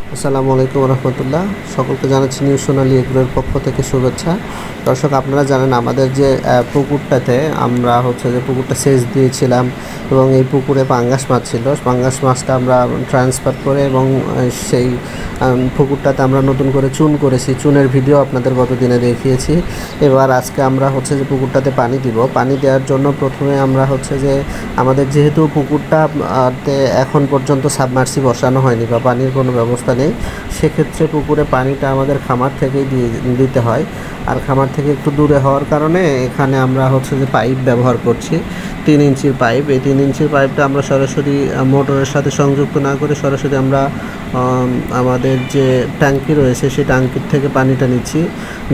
আসসালামু আলাইকুম রহমতুল্লাহ। সকলকে জানাচ্ছি নিউ সোনালী এগ্রোর পক্ষ থেকে শুভেচ্ছা। দর্শক, আপনারা জানেন আমাদের যে পুকুরটাতে আমরা যে পুকুরটা সেচ দিয়েছিলাম এবং এই পুকুরে পাঙ্গাস মাছ ছিল। পাঙ্গাস মাছটা আমরা ট্রান্সফার করে এবং সেই পুকুরটাতে আমরা নতুন করে চুন করেছি। চুনের ভিডিও আপনাদের গতদিনে দেখিয়েছি। এবার আজকে আমরা যে পুকুরটাতে পানি দিব। পানি দেওয়ার জন্য প্রথমে আমরা যে আমাদের যেহেতু পুকুরটাতে এখন পর্যন্ত সাবমার্সি বসানো হয়নি বা পানির কোনো ব্যবস্থা নেই, সেক্ষেত্রে পুকুরে পানিটা আমাদের খামার থেকেই দিতে হয়। আর খামার থেকে একটু দূরে হওয়ার কারণে এখানে আমরা যে পাইপ ব্যবহার করছি, 3 ইঞ্চির পাইপ। এই 3 ইঞ্চির পাইপটা আমরা সরাসরি মোটরের সাথে সংযুক্ত না করে সরাসরি আমরা আমাদের যে ট্যাঙ্কি রয়েছে সেই ট্যাঙ্কির থেকে পানিটা নিচ্ছি।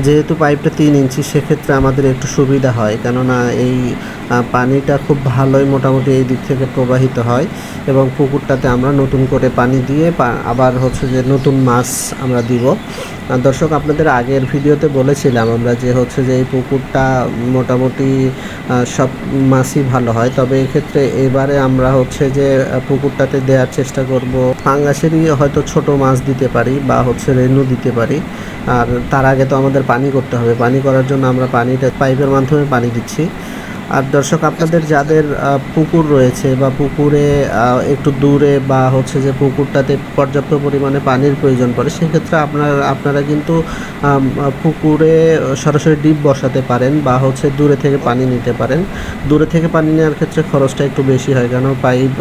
যেহেতু পাইপটা 3 ইঞ্চি, সেক্ষেত্রে আমাদের একটু সুবিধা হয়, কেননা এই পানিটা খুব ভালোই মোটামুটি এই দিক থেকে প্রবাহিত হয় এবং পুকুরটাতে আমরা নতুন করে পানি দিয়ে আবার যে নতুন মাছ আমরা দিব। দর্শক, আপনাদের আগের ভিডিওতে বলেছিলাম আমরা যে এই পুকুরটা মোটামুটি সব মাছই ভালো হয়, তবে এক্ষেত্রে এবারে আমরা যে পুকুরটাতে দেওয়ার চেষ্টা করব পাঙ্গাসেরই হয়তো ছোট মাছ দিতে পারি বা রেনু দিতে পারি। আর তার আগে তো আমাদের পানি করতে হবে। পানি করার জন্য আমরা পানিটা পাইপের মাধ্যমে পানি দিচ্ছি। আর দর্শক, আপনাদের যাদের পুকুর রয়েছে বা পুকুরে একটু দূরে বা যে পুকুরটাতে পর্যাপ্ত পরিমাণে পানির প্রয়োজন পড়ে, সেক্ষেত্রে আপনারা কিন্তু পুকুরে সরাসরি ডিপ বসাতে পারেন বা দূরে থেকে পানি নিতে পারেন। দূরে থেকে পানি নেওয়ার ক্ষেত্রে খরচটা একটু বেশি হয়, কারণ পাইপ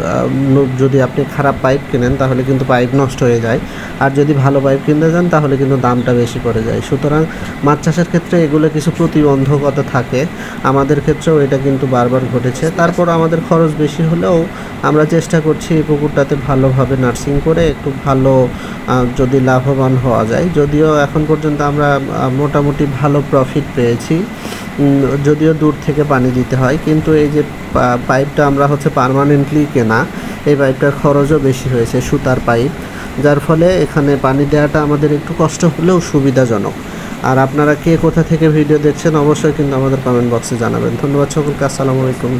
যদি আপনি খারাপ পাইপ কেনেন তাহলে কিন্তু পাইপ নষ্ট হয়ে যায়, আর যদি ভালো পাইপ কিনতে যান তাহলে কিন্তু দামটা বেশি পড়ে যায়। সুতরাং মাছ চাষের ক্ষেত্রে এগুলো কিছু প্রতিবন্ধকতা থাকে। আমাদের ক্ষেত্রেও এটা কিন্তু বারবার ঘটেছে। তারপর আমাদের খরচ বেশি হলেও আমরা চেষ্টা করছি এই পুকুরটাতে ভালোভাবে নার্সিং করে একটু ভালো যদি লাভবান হওয়া যায়। যদিও এখন পর্যন্ত আমরা মোটামুটি ভালো প্রফিট পেয়েছি, যদিও দূর থেকে পানি দিতে হয়, কিন্তু এই যে পাইপটা আমরা পার্মানেন্টলি কেনা, এই পাইপটার খরচও বেশি হয়েছে, সুতার পাইপ, যার ফলে এখানে পানি দেওয়াটা আমাদের একটু কষ্ট হলেও সুবিধাজনক। আর আপনারা কে কোথা থেকে ভিডিও দেখছেন অবশ্যই কিন্তু আমাদের কমেন্ট বক্সে জানাবেন। ধন্যবাদ সকলকে। আসসালামু আলাইকুম।